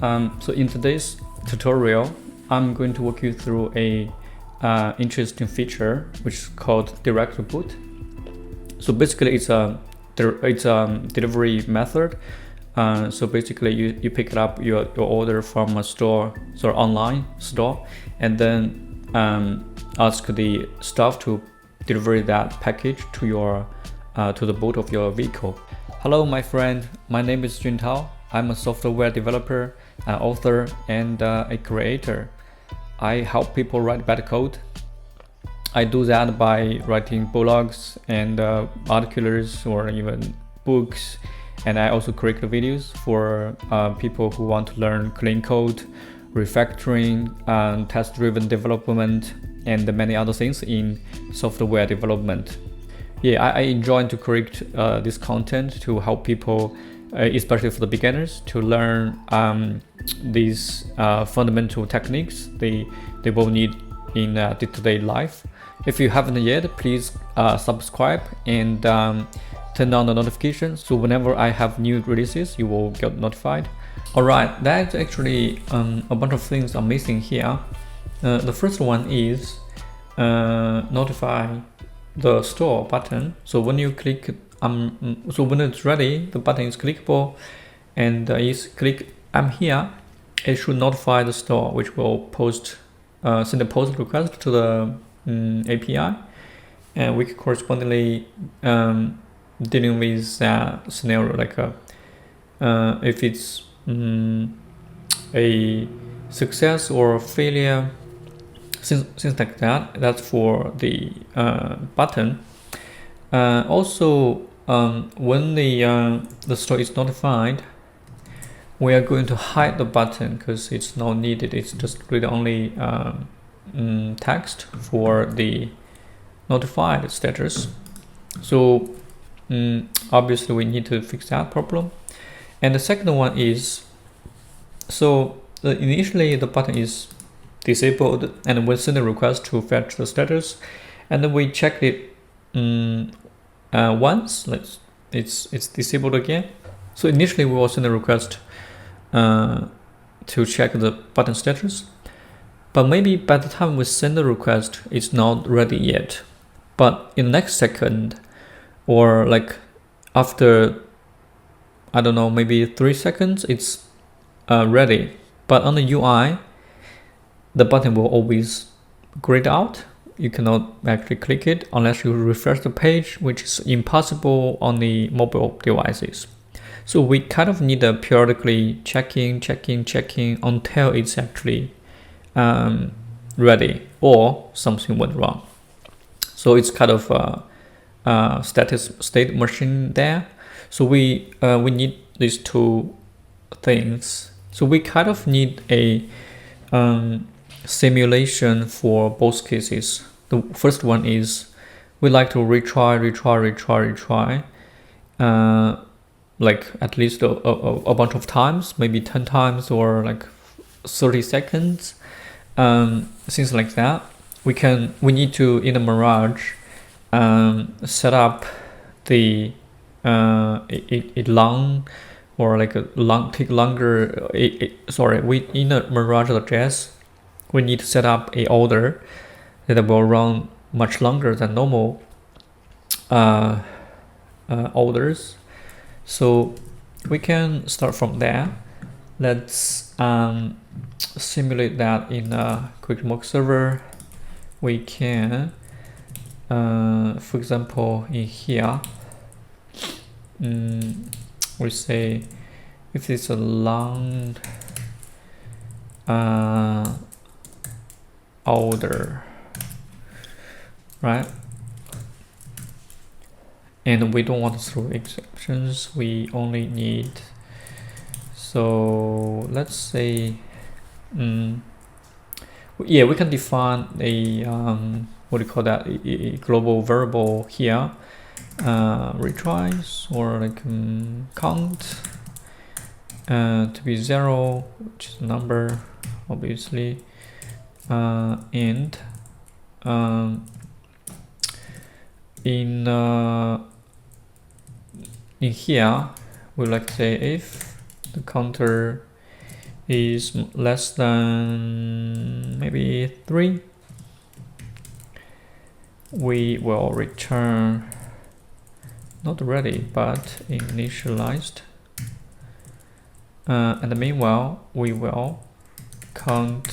So in today's tutorial, I'm going to walk you through a interesting feature which is called direct boot. So basically, it's a delivery method. So basically, you pick up your order from a store, so online store, and then ask the staff to deliver that package to your to the boot of your vehicle. Hello, my friend. My name is Juntao. I'm a software developer, an author, and a creator. I help people write better code. I do that by writing blogs and articles or even books. And I also create videos for people who want to learn clean code, refactoring, test-driven development, and many other things in software development. Yeah, I enjoy to create this content to help people, especially for the beginners, to learn these fundamental techniques they will need in day-to-day life. If you haven't yet, please subscribe and turn on the notifications, so whenever I have new releases, you will get notified. Alright, that's actually a bunch of things are missing here. The first one is notify the store button. So when you click, so when it's ready, the button is clickable, and click I'm here, it should notify the store, which will send a post request to the API, and we can correspondingly dealing with that scenario, like if it's a success or a failure, things like that. That's for the button. Also, when the store is notified, we are going to hide the button because it's not needed. It's just really only text for the notified status. So obviously we need to fix that problem. And the second one is, so initially the button is disabled, and we send a request to fetch the status, and then we check it once. It's disabled again. So initially we will send a request to check the button status, but maybe by the time we send the request, it's not ready yet. But in the next second, or like after, I don't know, maybe 3 seconds, it's ready. But on the UI, the button will always grayed out. You cannot actually click it unless you refresh the page, which is impossible on the mobile devices. So we kind of need a periodically checking until it's actually ready or something went wrong. So it's kind of a state machine there. So we need these two things. So we kind of need a simulation for both cases. The first one is we like to retry, like at least a bunch of times, maybe 10 times or like 30 seconds, things like that. We need to, in the Mirage, set up the long, or like a long, take longer. In the MirageJS, we need to set up a order that will run much longer than normal orders. So we can start from there. Let's simulate that in a QuickMock server. We can, for example, in here, we say if it's a long order, right? And we don't want to throw exceptions. We only need, so let's say, yeah, we can define a what do you call that? A global variable here, retries, or like count to be 0, which is a number, obviously, and in here we like to say if the counter is less than maybe 3, we will return not ready but initialized. And meanwhile, we will count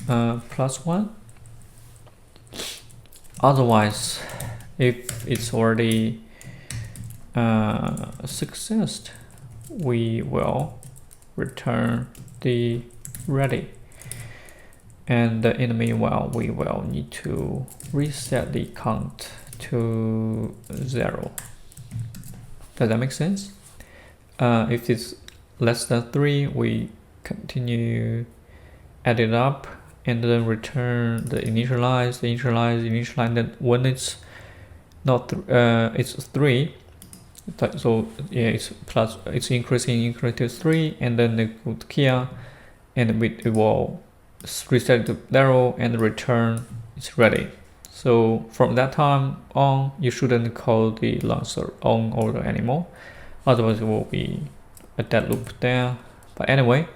+1. Otherwise, if it's already successed, we will return the ready. And in the meanwhile, we will need to reset the count to 0. Does that make sense? If it's less than 3, we continue add it up and then return the initialize, then when it's not it's 3, so yeah, it's increasing to 3, and then they go to here, and it will reset to 0 and return it's ready. So from that time on, you shouldn't call the launcher on order anymore, otherwise it will be a dead loop there. But anyway,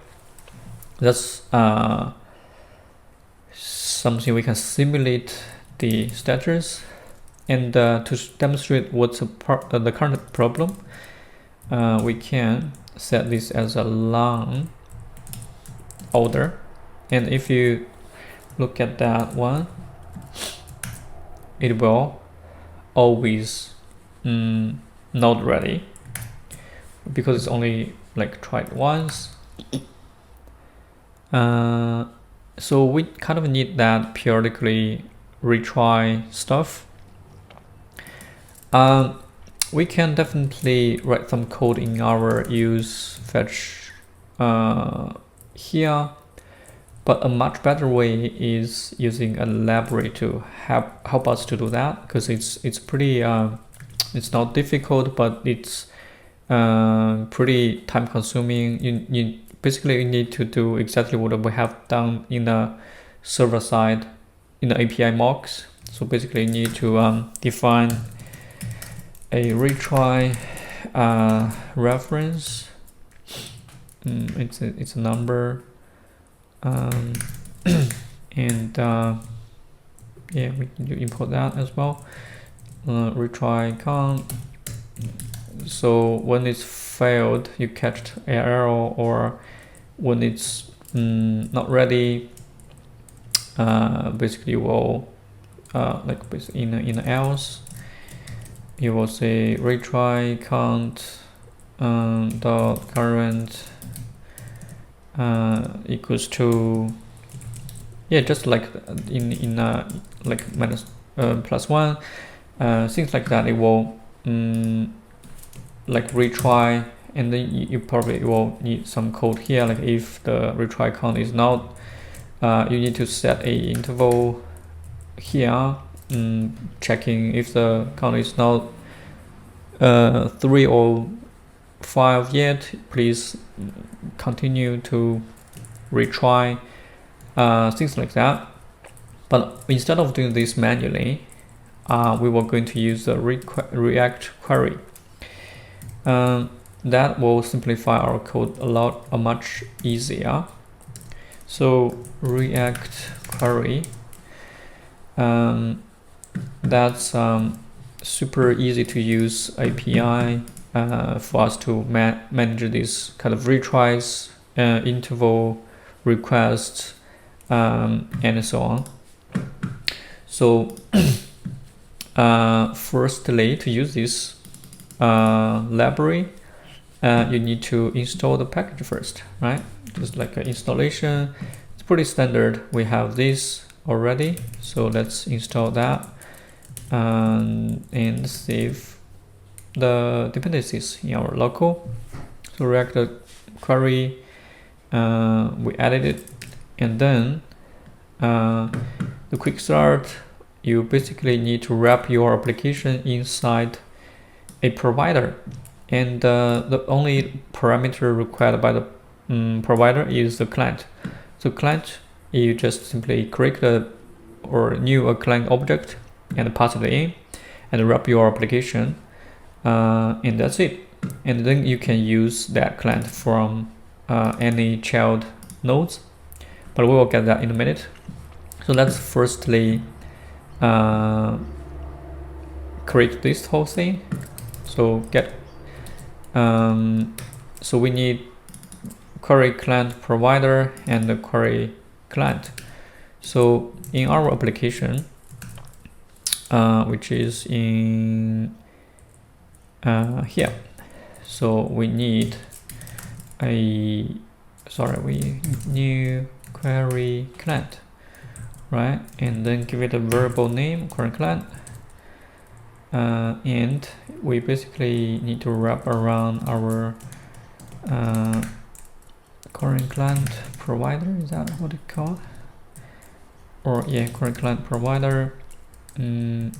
that's something we can simulate the status. And to demonstrate what's the current problem, we can set this as a long order. And if you look at that one, it will always not ready because it's only like tried once. So we kind of need that periodically retry stuff. We can definitely write some code in our use fetch here, but a much better way is using a library to help us to do that, because it's pretty it's not difficult, but it's pretty time consuming. You basically need to do exactly what we have done in the server side in the API mocks. So basically you need to define a retry reference. It's a number, and yeah, we can import that as well. Retry count. So when it's failed, you catch an error, or when it's not ready, basically you will like basically in else, you will say retry count dot current equals to, yeah, just like in like minus +1, things like that. It will like retry, and then you probably will need some code here, like if the retry count is not, you need to set a interval here, checking if the count is not 3 or 5 yet, please continue to retry, things like that. But instead of doing this manually, we were going to use the React query. That will simplify our code much easier. So React query, that's super easy to use API for us to manage this kind of retries, interval requests, and so on. So firstly, to use this library, you need to install the package first, right? Just like an installation. It's pretty standard. We have this already, so let's install that and save the dependencies in our local. So React query, we added it, and then the quick start, you basically need to wrap your application inside a provider, and the only parameter required by the provider is the client. So client, you just simply create or new a client object and pass it in and wrap your application, and that's it. And then you can use that client from any child nodes, but we will get that in a minute. So let's firstly create this whole thing. So get so we need query client provider and the query client. So in our application, which is in here, so we need a new query client, right? And then give it a variable name, query client, and we basically need to wrap around our query client provider. Is that what it's called? Or yeah, query client provider, and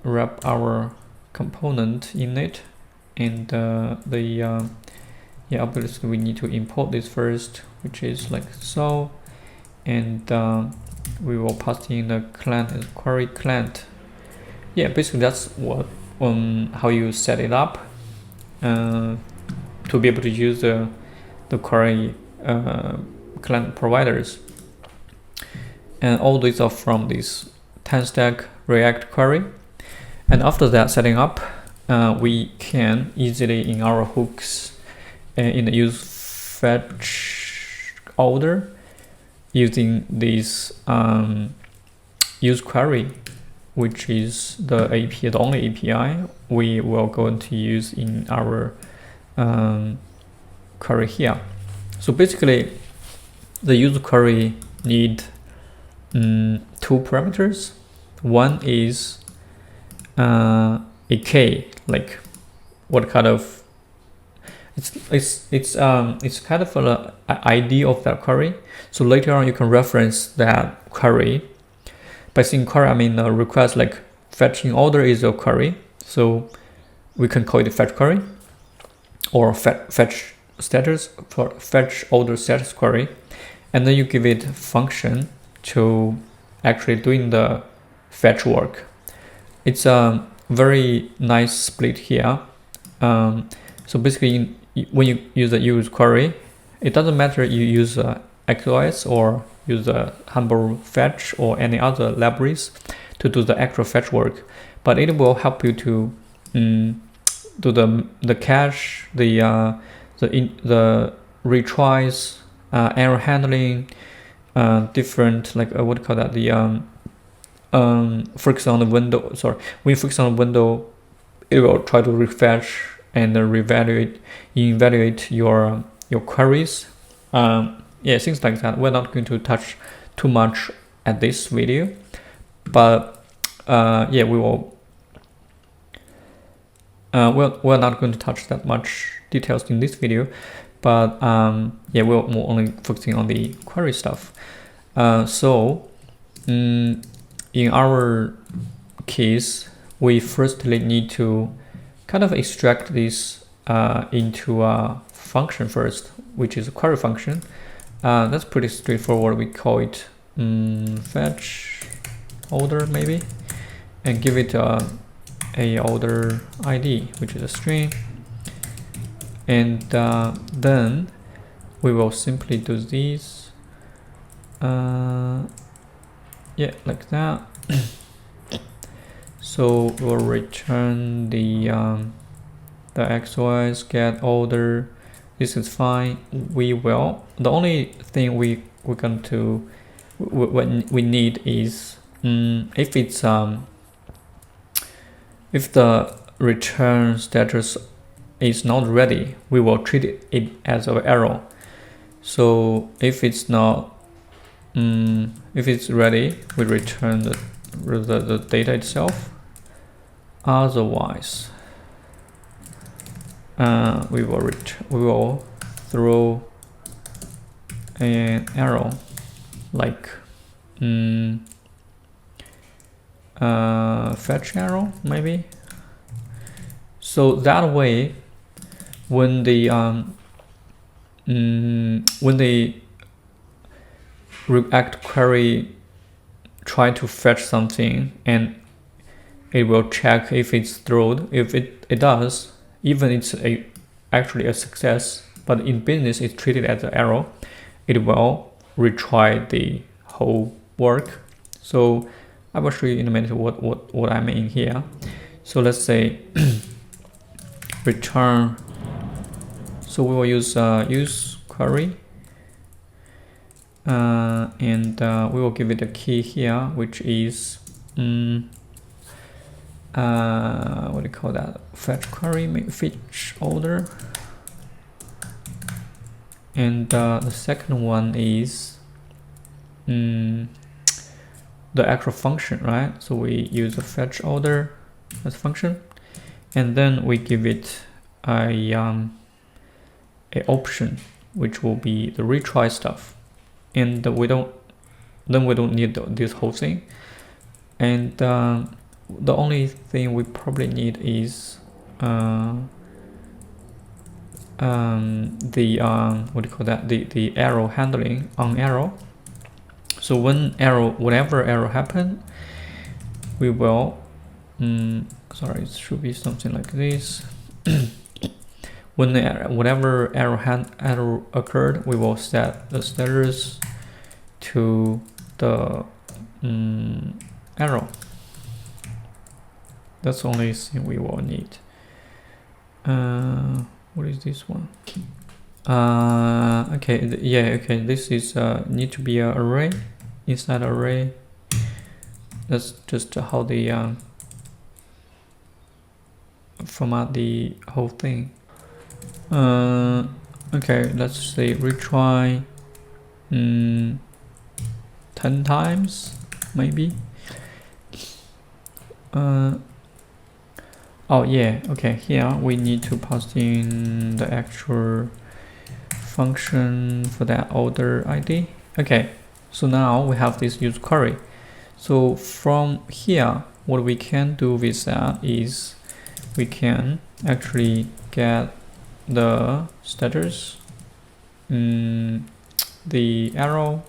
wrap our component in it, and yeah, obviously we need to import this first, which is like so, and we will pass in the client as query client. Yeah, basically that's what how you set it up to be able to use the query client providers. And all these are from this 10-stack React query. And after that setting up, we can easily in our hooks in the use fetch order using this use query, which is the API, the only API we will go to use in our query here. So basically, the use query need two parameters. One is a key, like what kind of it's kind of an ID of that query. So later on you can reference that query. By saying query, I mean request, like fetching order is a query. So we can call it a fetch query or fetch status for fetch order status query, and then you give it function to actually doing the fetch work. It's a very nice split here. So basically, when you use the use query, it doesn't matter you use XOS or use a humble fetch or any other libraries to do the actual fetch work, but it will help you to do the cache, the retries, error handling, different, like what do you call that, the focus on the window. Sorry, when you focus on the window, it will try to refetch and evaluate your queries. Yeah, things like that. We're not going to touch too much at this video, but yeah, we will. We're not going to touch that much details in this video, but yeah, we're more only focusing on the query stuff. So in our case, we firstly need to kind of extract this into a function first, which is a query function. That's pretty straightforward. We call it fetch order maybe, and give it a order ID, which is a string, and then we will simply do this. Yeah, like that. So we'll return the XOS get order. This is fine. We will. The only thing we're going to we need is if it's if the return status is not ready, we will treat it as an error. So if it's not if it's ready, we return the data itself. Otherwise, we will throw an error like fetch error maybe. So that way, when the React query try to fetch something, and it will check if it's thrown. If it does, even it's a actually a success, but in business it's treated as an error. It will retry the whole work. So I will show you in a minute what I mean here. So let's say return. So we will use use query, and we will give it a key here, which is what do you call that? Fetch query, fetch order. And the second one is the actual function, right? So we use a fetch order as function, and then we give it a option, which will be the retry stuff, and we don't need this whole thing. And the only thing we probably need is the what do you call that? The arrow handling on arrow. So when whatever arrow happen, we will sorry, it should be something like this. When whatever arrow occurred, we will set the status to the arrow. That's the only thing we will need. What is this one? Okay, yeah, okay. This is need to be an array inside array. That's just how they format the whole thing. Okay, let's say retry 10 times maybe. Oh yeah, okay, here we need to pass in the actual function for that order ID. Okay, so now we have this use query. So from here, what we can do with that is we can actually get the status, the arrow,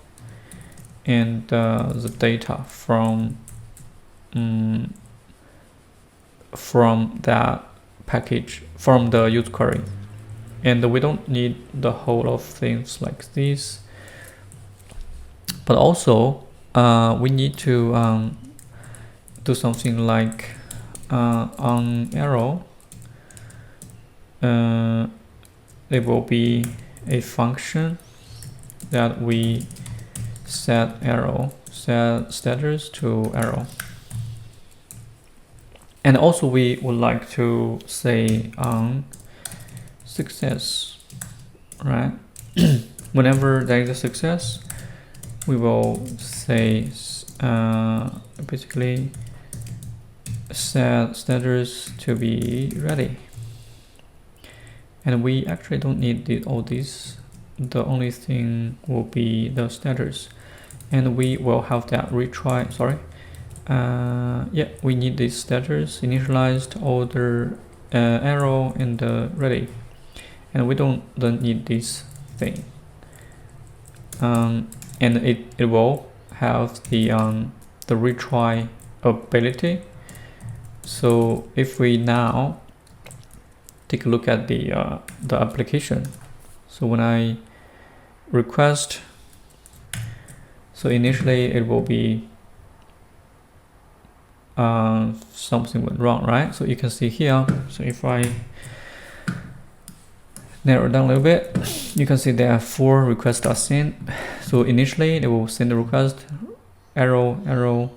and the data from that package, from the use query. And we don't need the whole of things like this, but also we need to do something like on arrow there will be a function that we set status to arrow. And also we would like to say on success, right? Whenever there is a success, we will say basically set status to be ready. And we actually don't need all these. The only thing will be the status, and we will have that retry. Sorry. Yeah, we need this status, initialized, order, arrow, and ready, and we don't need this thing. And it will have the retry ability. So if we now take a look at the application, so when I request, so initially it will be something went wrong, right? So you can see here, so if I narrow down a little bit, you can see there are 4 requests are sent. So initially it will send the request, arrow,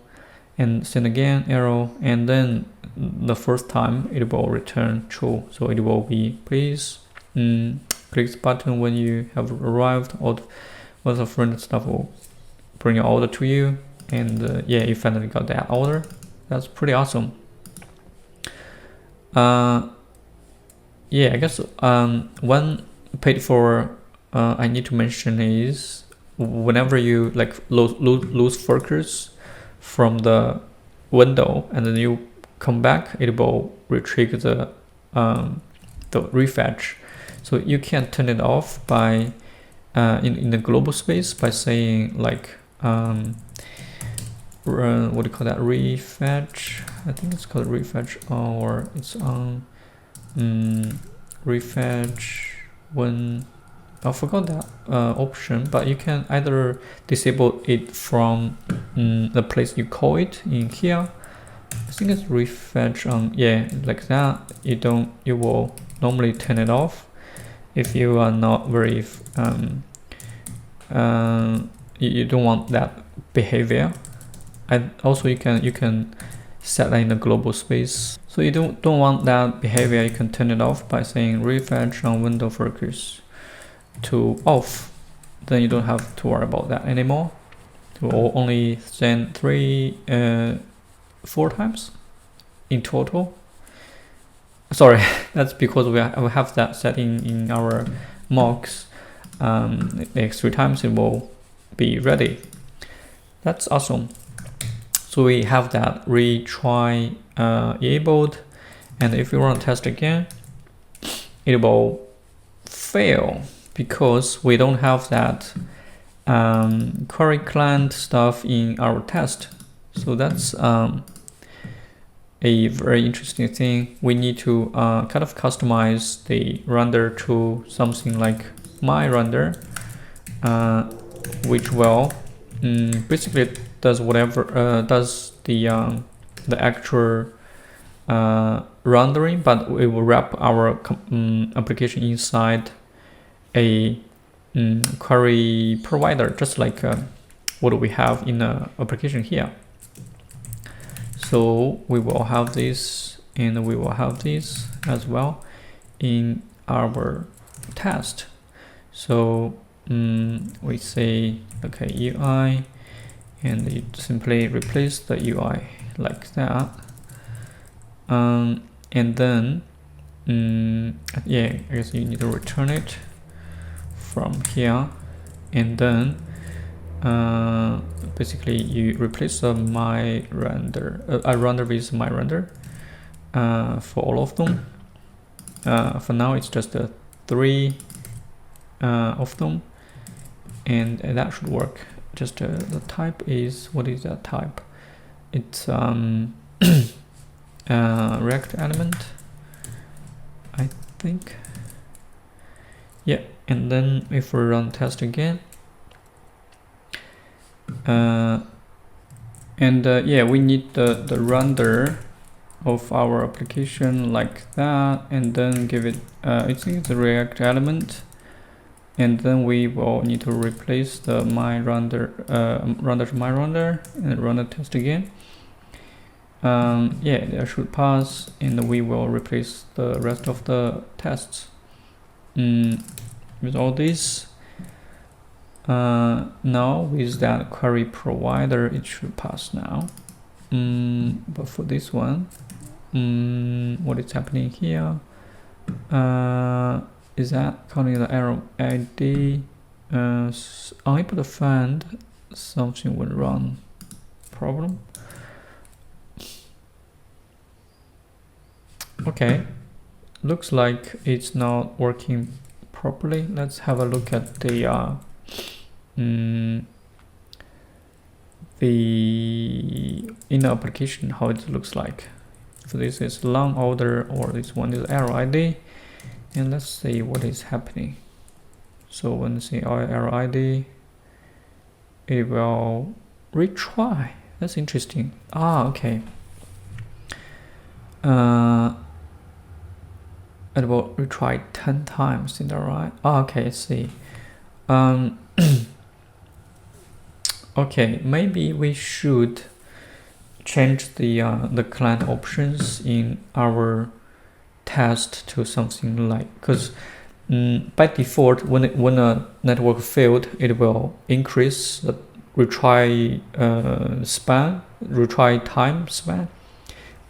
and send again, arrow, and then the first time it will return true. So it will be, please click this button when you have arrived, or once a friend stuff will bring your order to you. And yeah, you finally got that order. That's pretty awesome. Yeah, I guess one paid for I need to mention is whenever you like lose focus from the window and then you come back, it will retrieve the refetch. So you can turn it off by in the global space by saying like what do you call that, refetch? I think it's called refetch, or it's on refetch when I forgot that option, but you can either disable it from the place you call it in here. I think it's refetch on, yeah, like that. You will normally turn it off if you are not very you don't want that behavior. And also you can set that in the global space. So you don't want that behavior, you can turn it off by saying refetch on window focus to off. Then you don't have to worry about that anymore. It will only send 4 times in total. Sorry, that's because we have that setting in our mocks. Next 3 times it will be ready. That's awesome. So we have that retry enabled, and if you want to test again, it will fail because we don't have that query client stuff in our test. So that's a very interesting thing. We need to kind of customize the render to something like my render, which will basically does whatever does the actual rendering, but it will wrap our application inside a query provider, just like what we have in the application here. So we will have this, and we will have this as well in our test. So we say, okay, UI, and you simply replace the UI like that. And then, yeah, I guess you need to return it from here, and then basically you replace my render. I render with my render for all of them. For now, it's just 3 of them, and that should work. Just the type is, what is that type? It's React element, I think. Yeah, and then if we run test again, yeah, we need the render of our application like that, and then give it I think it's a React element, and then we will need to replace the my render render to my render, and run the test again. Yeah, that should pass, and we will replace the rest of the tests with all this. Now with that query provider, it should pass now. But for this one, what is happening here? Is that counting the error ID? Unable to find something went wrong problem. Okay, looks like it's not working properly. Let's have a look at the inner application, how it looks like. If this is long order or this one is error ID, and let's see what is happening. So when you see our error ID, it will retry. That's interesting. Okay. It will retry 10 times, is that right? Okay, I see. Okay, maybe we should change the client options in our test to something like, because by default, when a network failed, it will increase the retry time span.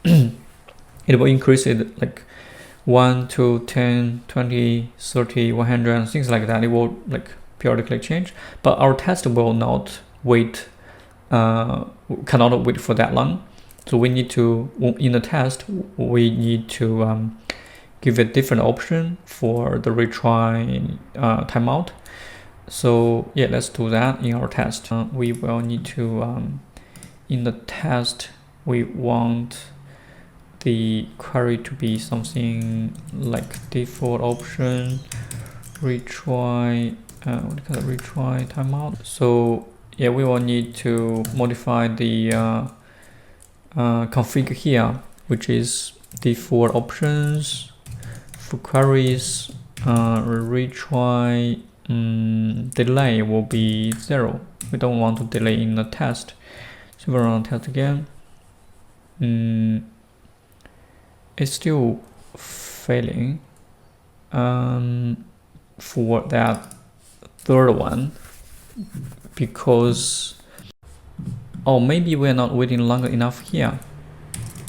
It will increase it like 1 to 10, 20, 30, 100, things like that. It will like periodically change, but our test will not wait, cannot wait for that long. So we need to, in the test, we need to give a different option for the retry timeout. So yeah, let's do that in our test. We will need to, in the test, we want the query to be something like default option retry, what do you call it, retry timeout. So yeah, we will need to modify the config here, which is default options for queries, retry delay will be 0. We don't want to delay in the test. So we run test again. It's still failing for that third one, because maybe we're not waiting long enough here.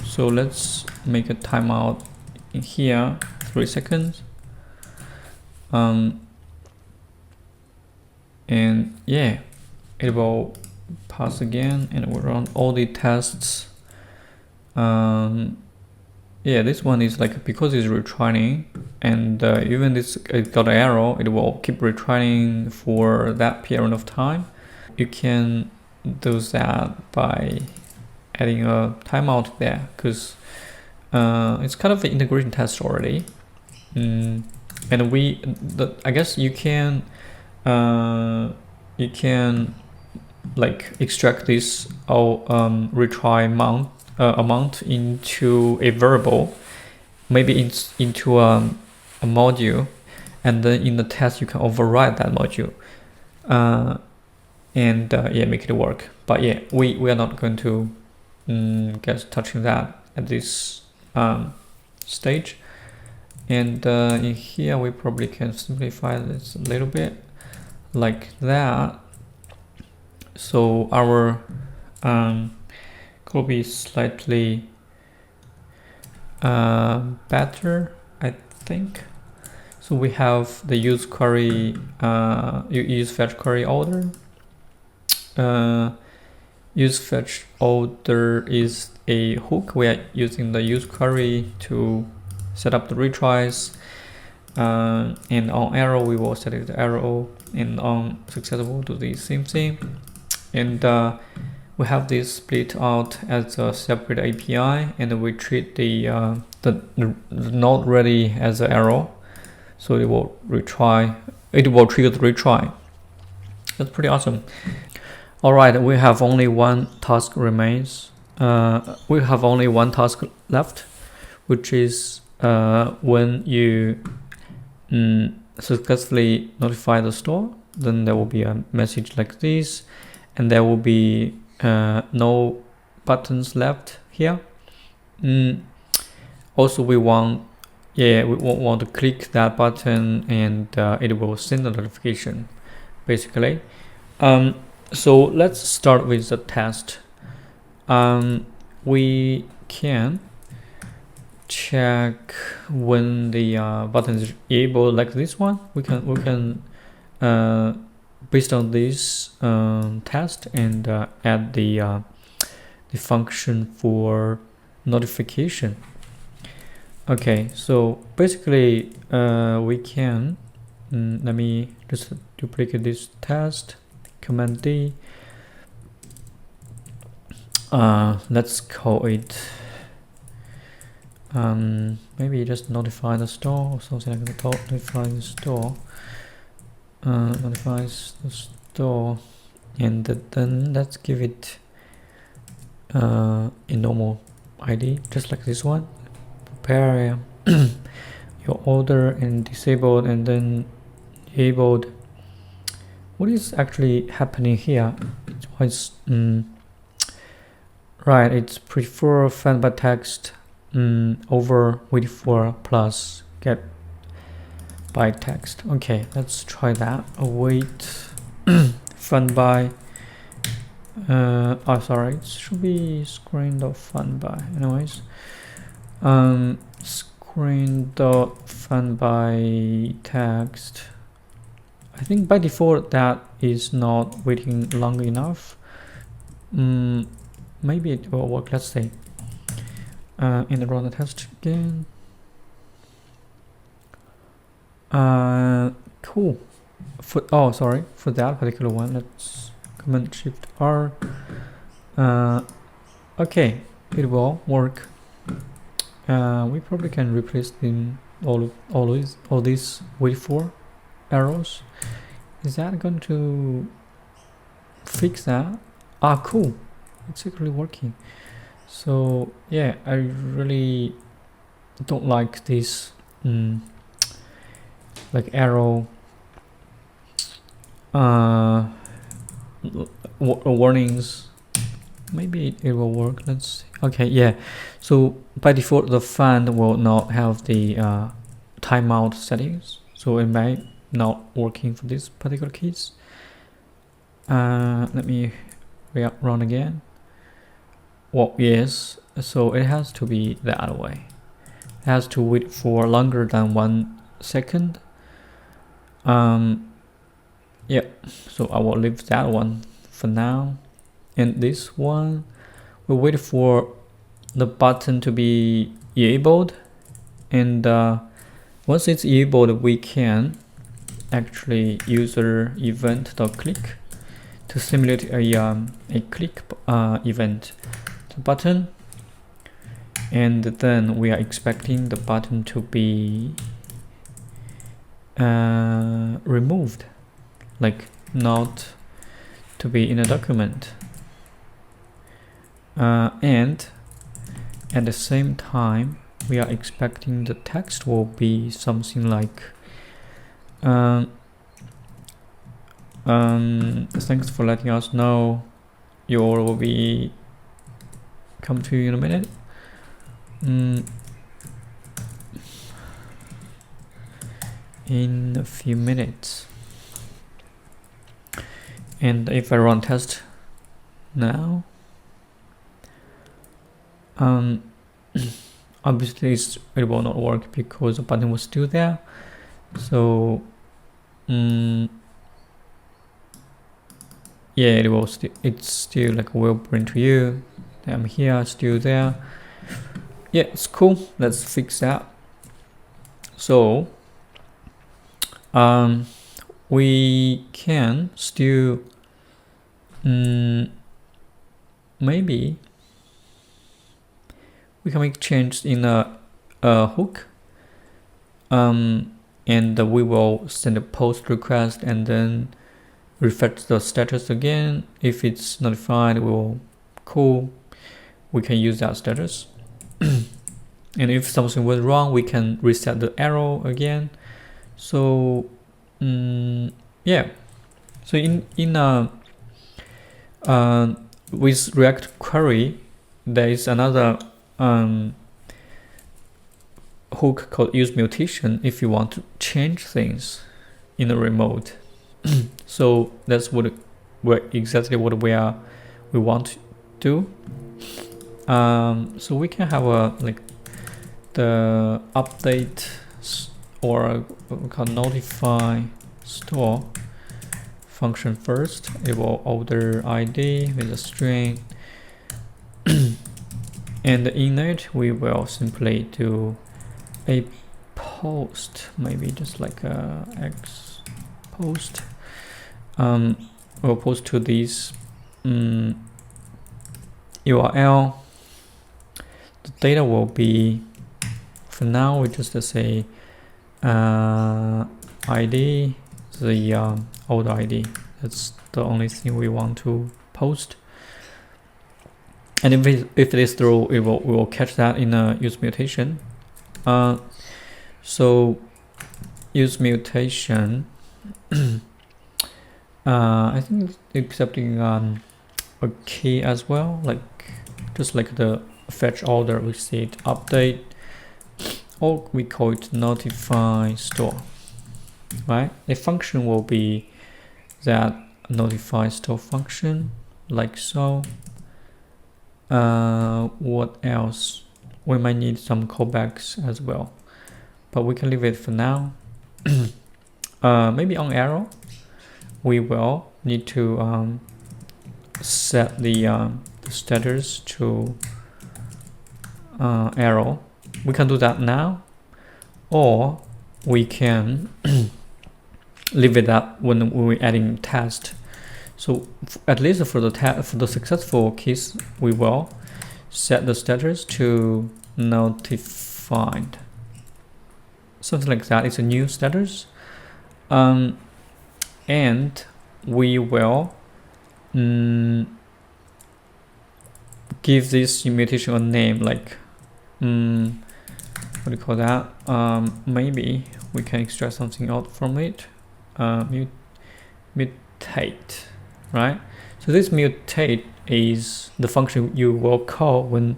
So let's make a timeout in here, 3 seconds. And yeah, it will pass again, and we'll run all the tests. Yeah, this one is like, because it's retrying, and even this it got an error, it will keep retrying for that period of time. You can do that by adding a timeout there, because it's kind of an integration test already. And I guess you can like extract this retry amount into a variable, maybe into a module, and then in the test you can override that module, and yeah, make it work. But yeah, we are not going to get touching that at this stage. And in here we probably can simplify this a little bit like that. So our could be slightly better, I think. So we have the use query, use fetch query order. Use fetch order is a hook. We are using the use query to set up the retries, and on error we will set it the error, and on successful do the same thing. And we have this split out as a separate API, and we treat the not ready as an error, so it will retry. It will trigger the retry. That's pretty awesome. All right, we have only one task remains. We have only one task left, which is when you successfully notify the store, then there will be a message like this, and there will be no buttons left here. Also, we won't want to click that button, and it will send a notification, basically. So let's start with the test. We can check when the button is enabled, like this one. We can based on this test, and add the function for notification. Okay, so basically we can let me just duplicate this test, Command D. Let's call it maybe just notify the store or something like that. Notify the store, notifies the store, and then let's give it a normal ID, just like this one. Prepare your order and disabled, and then enabled. What is actually happening here? It's right, it's prefer find by text over wait for plus get by text. Okay, let's try that. Await find by sorry, it should be screen.find by. Anyways, screen.find by text. I think by default that is not waiting long enough. Maybe it will work. Let's see. And run the test again. Cool. For that particular one, let's Command Shift R. Okay, it will work. we probably can replace them all these wait for arrows. Is that going to fix that? Ah, cool, it's actually working. So yeah, I really don't like this like arrow warnings. Maybe it will work. Let's see. Okay, yeah, so by default the fan will not have the timeout settings, so it might not working for this particular case. Let me run again. Well, yes, so it has to be the other way. It has to wait for longer than 1 second. Yeah, so I will leave that one for now. And this one, we'll wait for the button to be enabled. And once it's enabled, we can actually user event.click to simulate a click event button, and then we are expecting the button to be removed, like not to be in a document, and at the same time we are expecting the text will be something like thanks for letting us know. Your will be come to you in a minute. In a few minutes. And if I run test now, obviously it will not work because the button was still there. So yeah, it will it's still like will print to you. I'm here, still there. Yeah, it's cool. Let's fix that. So we can still maybe we can make change in a hook, and we will send a post request and then reflect the status again. If it's notified, we will we can use that status. And if something went wrong, we can reset the arrow again. So yeah, so in with React query, there is another hook called useMutation if you want to change things in a remote. So that's exactly what we want to do. So we can have the update or we can notify store function first. It will order ID with a string, and in it we will simply do a post, maybe just like a X post. We'll post to this URL. The data will be, for now we just say ID, the old ID. That's the only thing we want to post. And if it is true, we will catch that in a useMutation. So useMutation, I think accepting a key as well, like just like the fetch order we see it update, or we call it notify store, right? The function will be that notify store function, like so. What else? We might need some callbacks as well, but we can leave it for now. Maybe on arrow we will need to set the status to arrow. We can do that now, or we can leave it up when we're adding test. So at least for the successful case, we will set the status to notified, something like that. It's a new status, and we will give this mutation a name, like what do you call that? Maybe we can extract something out from it. Mutate, right? So this mutate is the function you will call when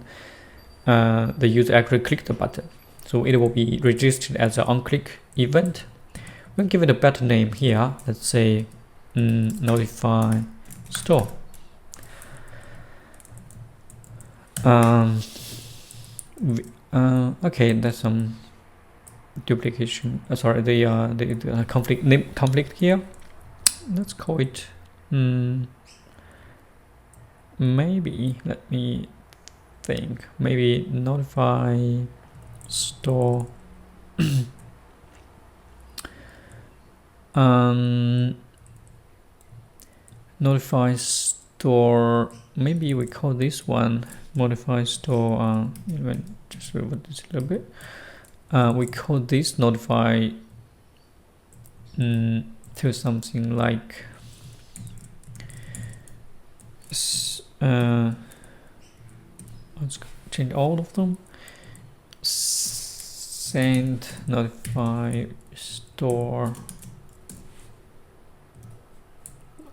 the user actually click the button. So it will be registered as an onClick event. We'll give it a better name here. Let's say notify store. Okay, that's some duplication. Sorry, the conflict here. Let's call it maybe, let me think, maybe notify store notify store, maybe we call this one modify store, just revert this a little bit. We call this notify to something like let's change all of them. Send notify store.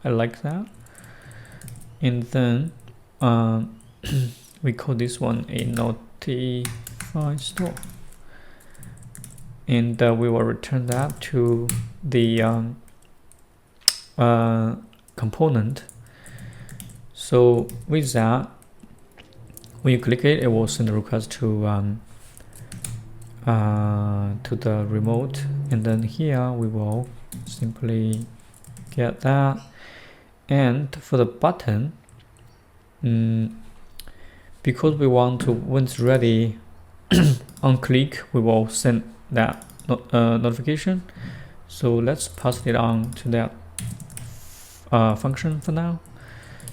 I like that. And then we call this one a notify store, and we will return that to the component. So with that, when you click it, it will send a request to the remote, and then here we will simply get that. And for the button, because we want to, when it's ready, on click, we will send that notification. So let's pass it on to that function for now.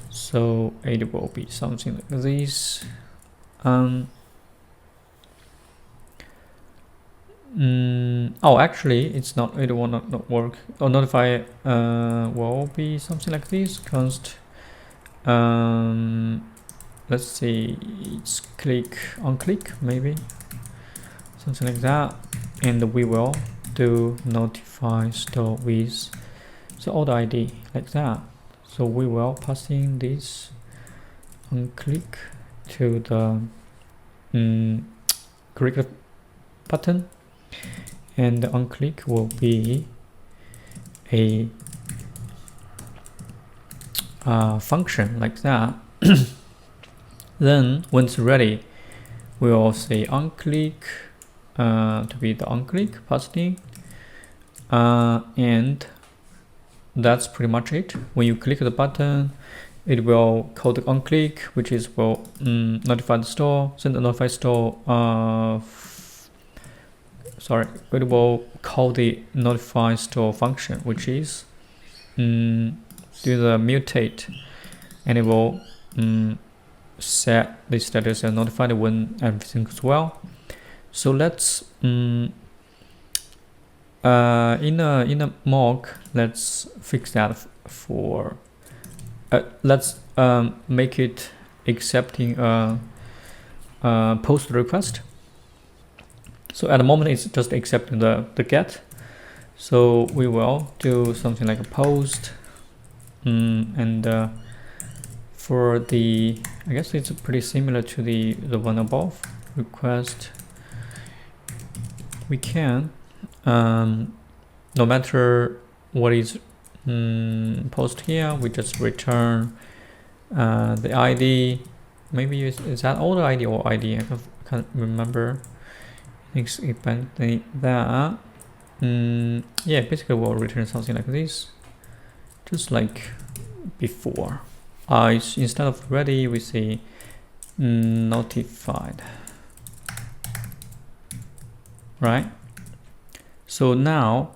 So it will be something like this. Oh, actually, it's not. It will not work. Or notify will be something like this. Const. Let's see. It's click on click, maybe something like that, and we will do notify store with so auto ID like that. So we will pass in this on click to the correct button, and the on click will be a function like that. Then when it's ready, we will say on click to be the on click passed in, and that's pretty much it. When you click the button, it will call the on click, which is will notify the store, send the notify store. Sorry, it will call the notify store function, which is do the mutate, and it will set the status as notified when everything goes well. So let's in a mock, let's fix that for let's make it accepting a post request. So at the moment it's just accepting the get. So we will do something like a post, and for the, I guess it's pretty similar to the one above, request. We can no matter what is post here, we just return the ID. Maybe is that auto ID or ID? I can't remember. Expand that. Yeah, basically we'll return something like this, just like before. Instead of ready, we say notified, right? So now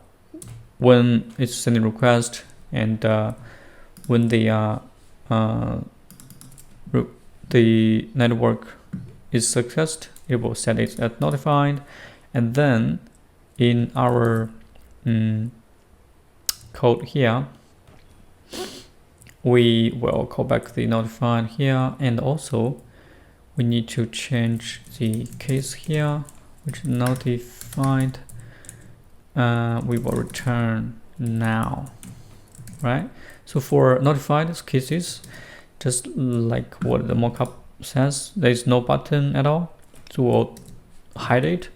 when it's sending request, and when the network is successed, it will set it as notified, and then in our code here, we will call back the notified here, and also we need to change the case here, which is notified. We will return now, right? So for notified cases, just like what the mockup says, there is no button at all, so we'll hide it.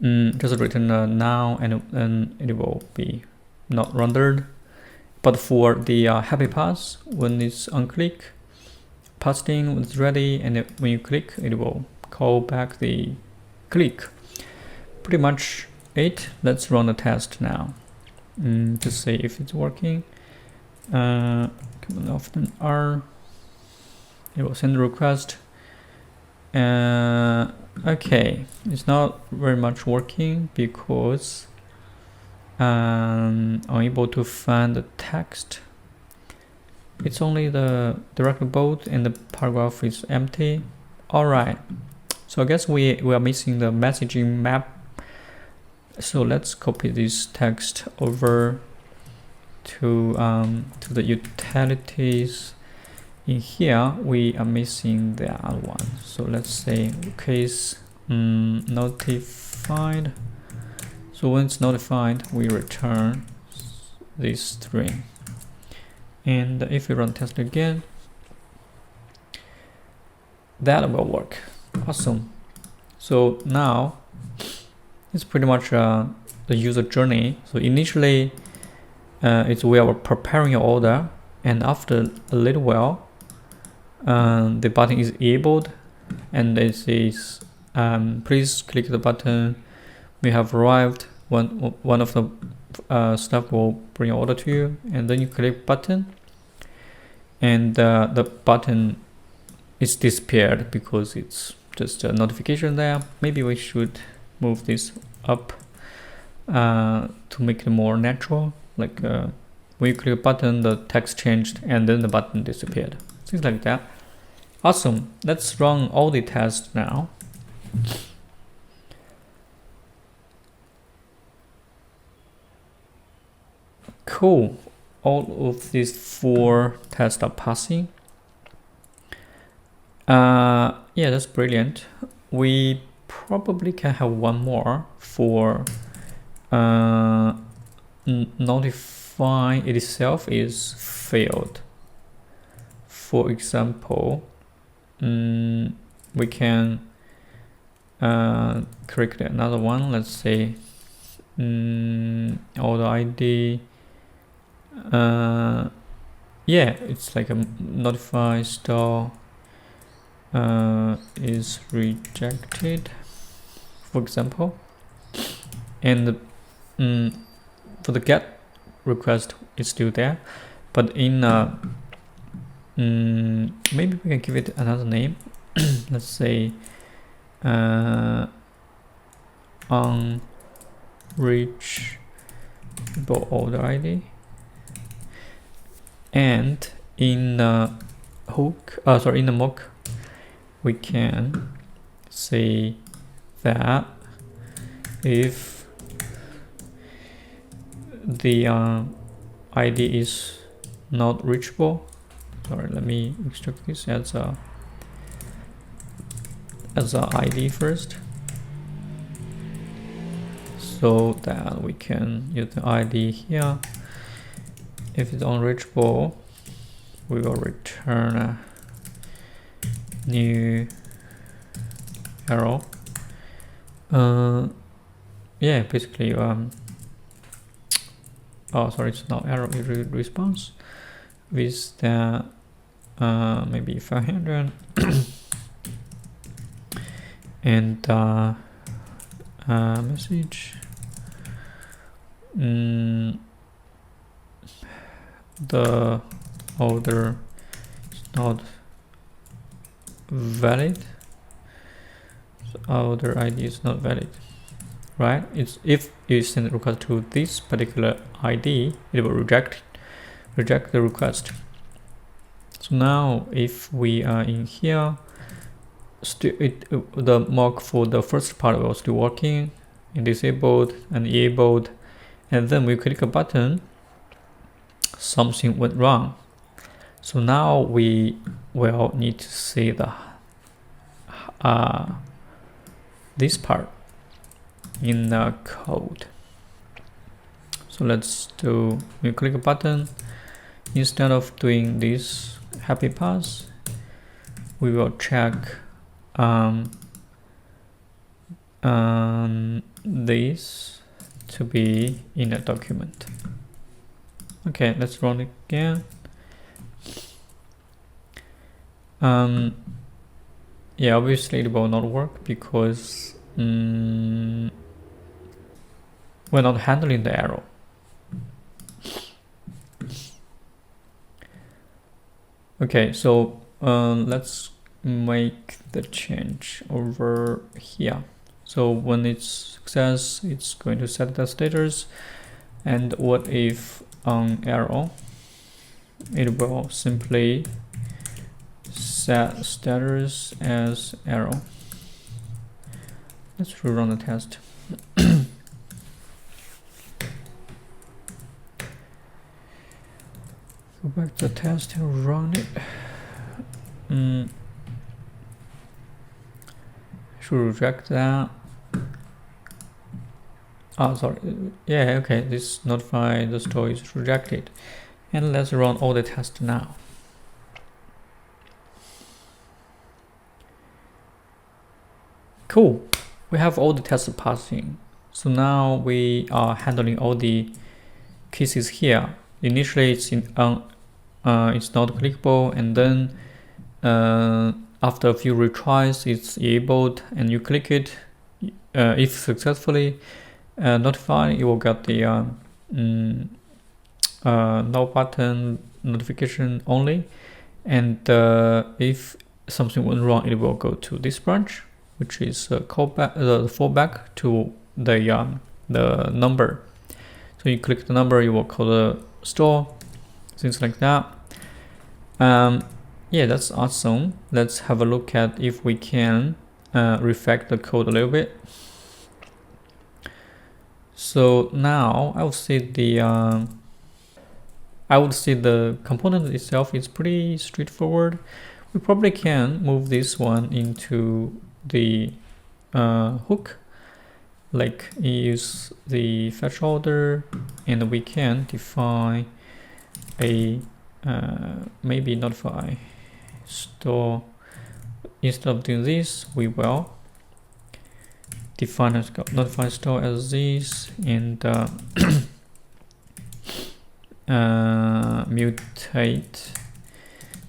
Just return now, and it will be not rendered. But for the happy pass, when it's on click, passing when it's ready, and when you click, it will call back the click. Pretty much it. Let's run the test now to see if it's working. Command often R. It will send a request. Okay, it's not very much working because I'm unable to find the text. It's only the direct boot and the paragraph is empty. All right, so I guess we are missing the messaging map. So let's copy this text over to the utilities. In here we are missing that one, so let's say case notified. So when it's notified, we return this string, and if we run test again, that will work. Awesome. So now it's pretty much the user journey. So initially it's we are preparing your order, and after a little while the button is enabled, and it says please click the button, we have arrived. One of the staff will bring your order to you, and then you click button, and the button is disappeared because it's just a notification there. Maybe we should move this up to make it more natural, like when you click a button, the text changed and then the button disappeared, things like that. Awesome. Let's run all the tests now. Cool. All of these 4 tests are passing. Yeah, that's brilliant. We probably can have one more for notify itself is failed. For example, we can create another one. Let's say order ID. Yeah, it's like a notify store is rejected, for example, and for the get request is still there, but in maybe we can give it another name. Let's say unreachable order ID, and in the hook, in the mock, we can say that if the ID is not reachable, let me extract this as a ID first, so that we can use the ID here. If it's unreachable, we will return a new error. Yeah, basically it's not error, it's response with the maybe 500 and message the order is not valid, so order ID is not valid, right? It's if you send a request to this particular ID, it will reject the request. So now if we are in here, the mock for the first part was still working, and disabled and enabled, and then we click a button, something went wrong. So now we will need to see the this part in the code. So let's do, we click a button, instead of doing this happy pass, we will check this to be in a document. Okay, let's run it again. Yeah, obviously it will not work because we're not handling the arrow. Okay, so let's make the change over here. So when it's success, it's going to set the status. And what if on arrow, it will simply set status as arrow. Let's rerun the test. Go back to the test and run it. Should reject that. Oh, sorry. Yeah, okay. This notify the store is rejected. And let's run all the tests now. Cool. We have all the tests passing. So now we are handling all the cases here. Initially, it's not clickable, and then after a few retries, it's enabled, and you click it. If successfully notified, you will get the no button notification only, and if something went wrong, it will go to this branch, which is callback, the fallback to the number. So you click the number, you will call the store, things like that. Yeah, that's awesome. Let's have a look at if we can refactor the code a little bit. So now I would say the component itself is pretty straightforward. We probably can move this one into the hook, like use the fetch order, and we can define a maybe notify store. Instead of doing this, we will define a notify store as this, and mutate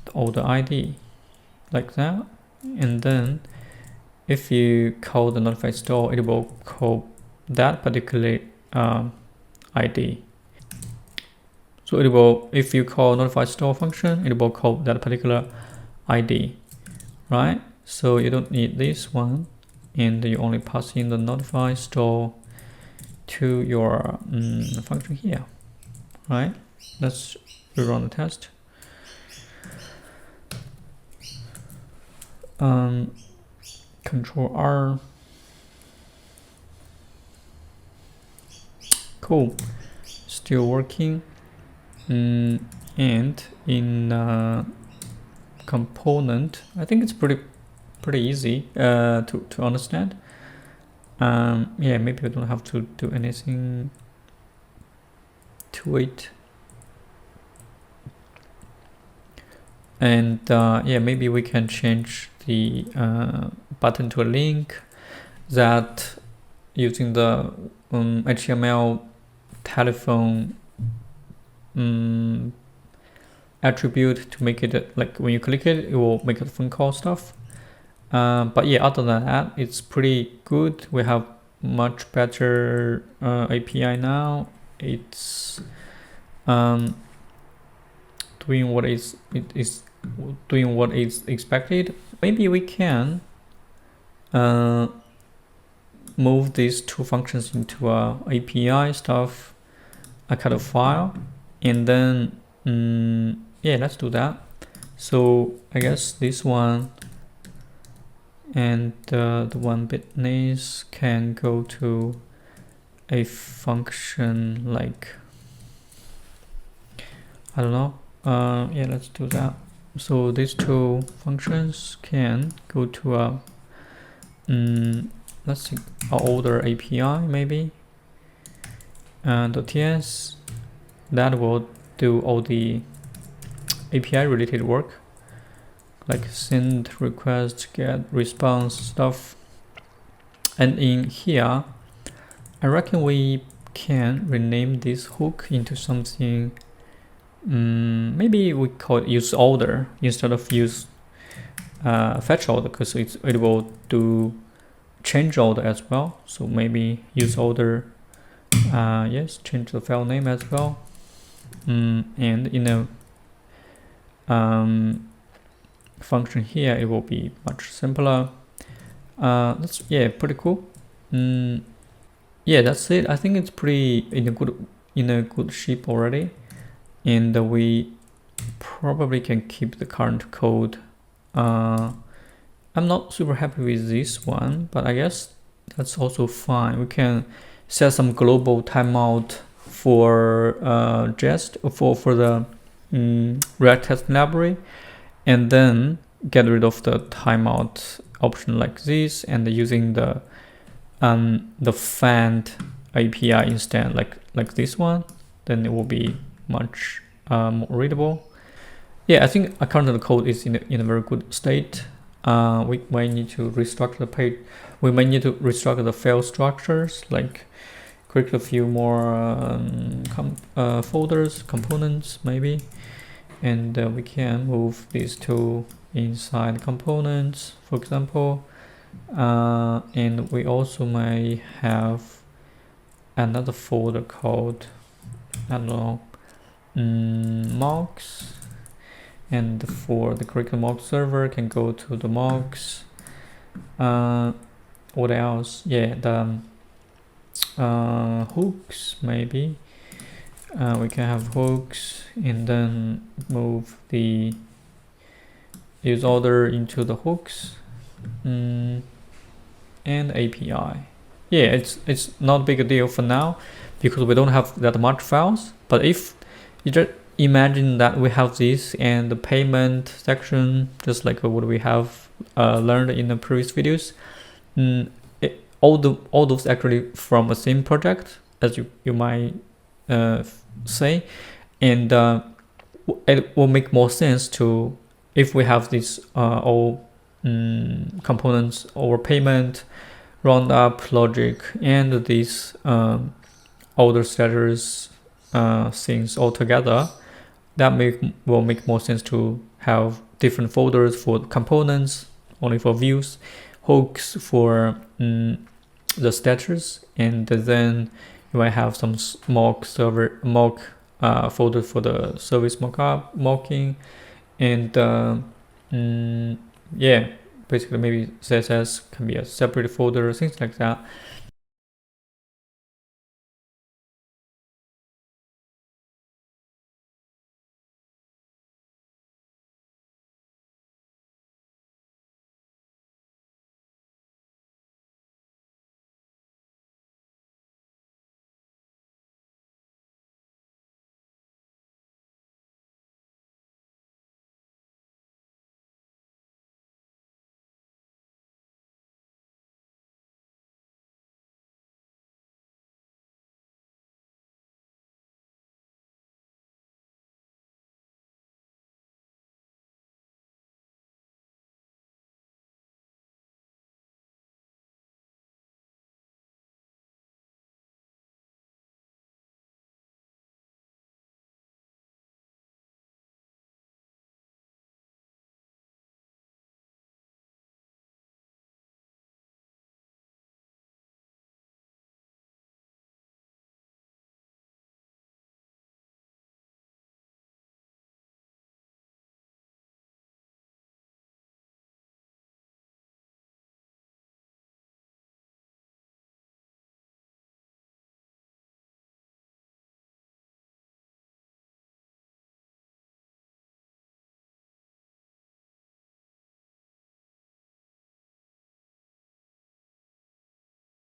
the order ID like that. And then if you call the notify store, it will call that particular ID. So it will, if you call notify store function, it will call that particular ID, right? So you don't need this one, and you only pass in the notify store to your function here, right? Let's rerun the test. Control R. Cool, still working. And in component, I think it's pretty easy to understand. Yeah, maybe we don't have to do anything to it. And yeah, maybe we can change the button to a link that using the HTML telephone attribute to make it like when you click it, it will make a phone call stuff. But yeah, other than that, it's pretty good. We have much better API now. It's doing what is expected. Maybe we can move these two functions into a API stuff, a kind of file, and then yeah, let's do that. So I guess this one and the one beneath can go to a function like, I don't know. Yeah, let's do that. So these two functions can go to a let's see, an older API maybe, and .ts that will do all the API related work, like send, request, get, response stuff. And in here, I reckon we can rename this hook into something. Maybe we call it use order instead of use fetch order, because it will do change order as well. So maybe use order. Yes, change the file name as well. And in a function here, it will be much simpler. That's pretty cool. Yeah, that's it. I think it's pretty in a good shape already, and we probably can keep the current code. I'm not super happy with this one, but I guess that's also fine. We can set some global timeout for jest for the React testing library, and then get rid of the timeout option like this, and using the fand API instead, like this one. Then it will be much more readable. Yeah, I think our current code is in a very good state. We might need to restructure the page. We might need to restructure the file structures, like create a few more folders, components maybe, and we can move these two inside components, for example. And we also may have another folder called, I don't know, mocks, and for the curriculum mock server can go to the mocks. What else? Yeah, the hooks maybe. We can have hooks, and then move the use order into the hooks, and API. Yeah, it's not a big deal for now because we don't have that much files. But if you just imagine that we have this and the payment section, just like what we have learned in the previous videos, all those actually from the same project, as you might say, and it will make more sense to, if we have these all components or payment, roundup, logic, and these order status things all together, that will make more sense to have different folders for components, only for views, hooks for the status, and then you might have some mock folder for the service mocking, and yeah, basically maybe CSS can be a separate folder, things like that.